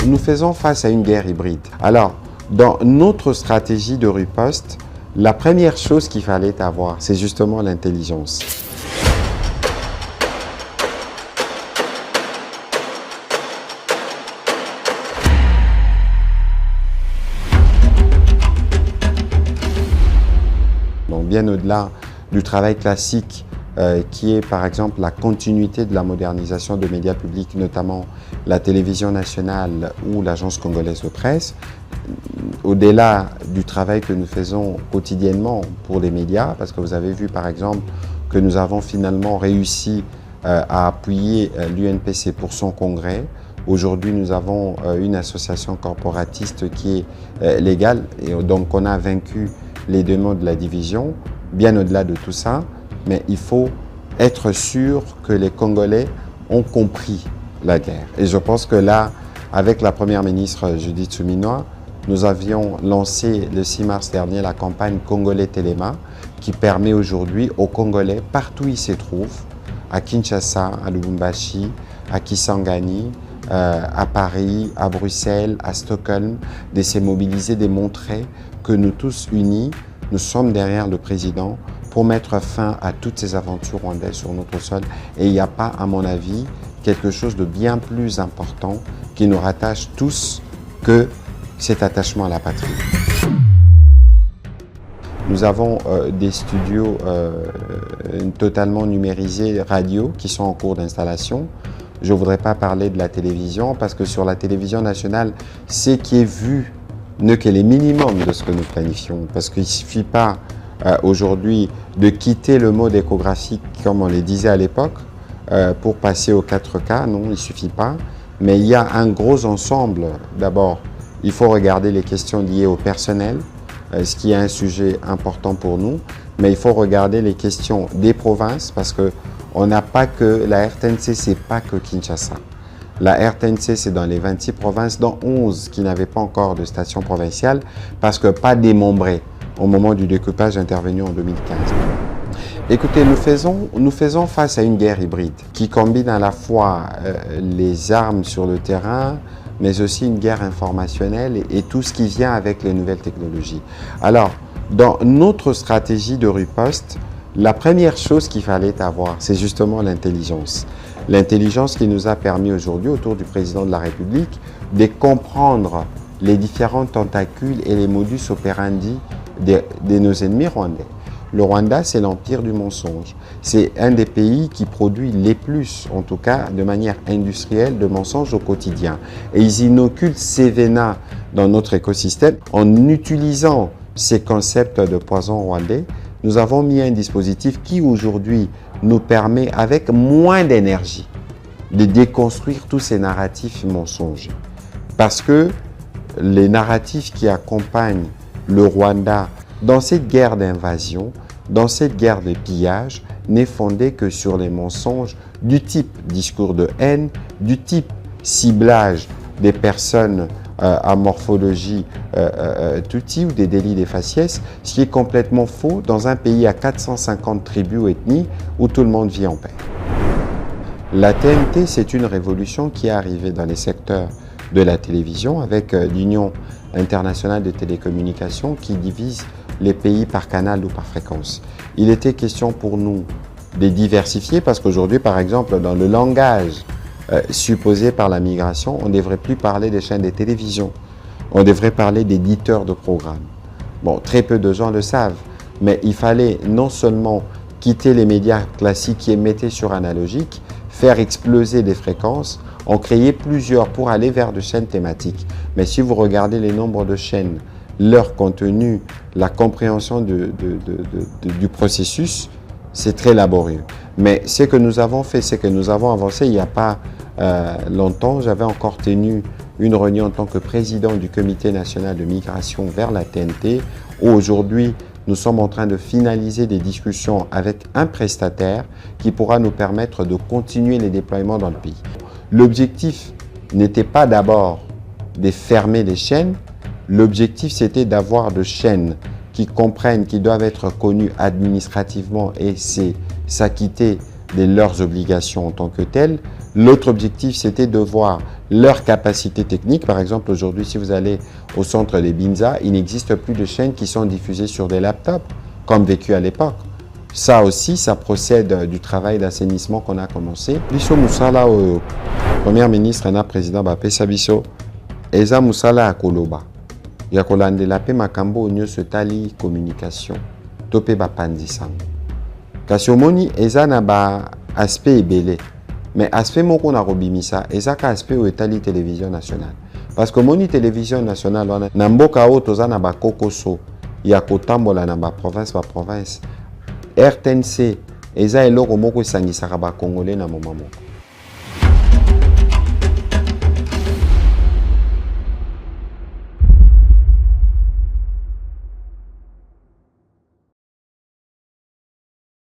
nous faisons face à une guerre hybride. Alors, dans notre stratégie de riposte, la première chose qu'il fallait avoir, c'est justement l'intelligence. Donc, bien au-delà du travail classique qui est par exemple la continuité de la modernisation de médias publics, notamment la télévision nationale ou l'agence congolaise de presse, au-delà du travail que nous faisons quotidiennement pour les médias, parce que vous avez vu par exemple que nous avons finalement réussi à appuyer l'UNPC pour son congrès. Aujourd'hui, nous avons une association corporatiste qui est légale et donc on a vaincu les démons de la division. Bien au-delà de tout ça, mais il faut être sûr que les Congolais ont compris la guerre. Et je pense que là, avec la première ministre Judith Suminwa, nous avions lancé le 6 mars dernier la campagne Congolais Téléma qui permet aujourd'hui aux Congolais, partout où ils se trouvent, à Kinshasa, à Lubumbashi, à Kisangani, à Paris, à Bruxelles, à Stockholm, de se mobiliser, de montrer que nous tous unis, nous sommes derrière le président pour mettre fin à toutes ces aventures rwandaises sur notre sol. Et il n'y a pas, à mon avis, quelque chose de bien plus important qui nous rattache tous que cet attachement à la patrie. Nous avons des studios totalement numérisés radio qui sont en cours d'installation. Je ne voudrais pas parler de la télévision parce que sur la télévision nationale, ce qui est vu n'est que les minimums de ce que nous planifions. Parce qu'il ne suffit pas aujourd'hui de quitter le mode échographique comme on le disait à l'époque pour passer au 4K. Non, il ne suffit pas. Mais il y a un gros ensemble. D'abord, il faut regarder les questions liées au personnel, ce qui est un sujet important pour nous. Mais il faut regarder les questions des provinces parce qu'on n'a pas que la RTNC, c'est pas que Kinshasa. La RTNC, c'est dans les 26 provinces, dont 11 qui n'avaient pas encore de station provinciale parce que pas démembrées au moment du découpage intervenu en 2015. Écoutez, nous faisons face à une guerre hybride qui combine à la fois les armes sur le terrain, mais aussi une guerre informationnelle et tout ce qui vient avec les nouvelles technologies. Alors, dans notre stratégie de riposte, la première chose qu'il fallait avoir, c'est justement l'intelligence. L'intelligence qui nous a permis aujourd'hui, autour du président de la République, de comprendre les différents tentacules et les modus operandi de nos ennemis rwandais. Le Rwanda, c'est l'empire du mensonge. C'est un des pays qui produit les plus, en tout cas de manière industrielle, de mensonges au quotidien. Et ils inoculent ces venin dans notre écosystème. En utilisant ces concepts de poison rwandais, nous avons mis un dispositif qui aujourd'hui nous permet, avec moins d'énergie, de déconstruire tous ces narratifs mensongers. Parce que les narratifs qui accompagnent le Rwanda dans cette guerre d'invasion, dans cette guerre de pillage, n'est fondé que sur les mensonges du type discours de haine, du type ciblage des personnes à morphologie tutsi ou des délits des faciès, ce qui est complètement faux dans un pays à 450 tribus ou ethnies où tout le monde vit en paix. La TNT, c'est une révolution qui est arrivée dans les secteurs de la télévision avec l'Union internationale de télécommunications qui divise les pays par canal ou par fréquence. Il était question pour nous de diversifier parce qu'aujourd'hui, par exemple, dans le langage supposé par la migration, on ne devrait plus parler des chaînes de télévision. On devrait parler d'éditeurs de programmes. Bon, très peu de gens le savent, mais il fallait non seulement quitter les médias classiques qui émettaient sur analogique, faire exploser des fréquences, en créer plusieurs pour aller vers des chaînes thématiques. Mais si vous regardez les nombres de chaînes, leur contenu, la compréhension du processus, c'est très laborieux. Mais ce que nous avons fait, c'est que nous avons avancé il n'y a pas longtemps. J'avais encore tenu une réunion en tant que président du Comité national de migration vers la TNT, où aujourd'hui, nous sommes en train de finaliser des discussions avec un prestataire qui pourra nous permettre de continuer les déploiements dans le pays. L'objectif n'était pas d'abord de fermer les chaînes, l'objectif c'était d'avoir des chaînes qui comprennent, qui doivent être connues administrativement et s'acquitter de leurs obligations en tant que telles, L'autre objectif, c'était de voir leur capacité technique. Par exemple, aujourd'hui, si vous allez au centre des Binza, il n'existe plus de chaînes qui sont diffusées sur des laptops, comme vécu à l'époque. Ça aussi, ça procède du travail d'assainissement qu'on a commencé. Biso Moussala, Premier ministre et président Bapé Sabiso, Eza Moussala à Koloba. Yakolandela pe makambo onyo sotali communication. Tope bapanzisango. Kasi omoni eza na ba aspect ebele. Mais aspect moko na robimisa eza ka aspect o etali télévision nationale. Parce que moni télévision nationale wana na mboka o toza na ba kokoso ya kotambola na ba province. RTNC eza eloko moko esangisaka ba congolais na moment moko.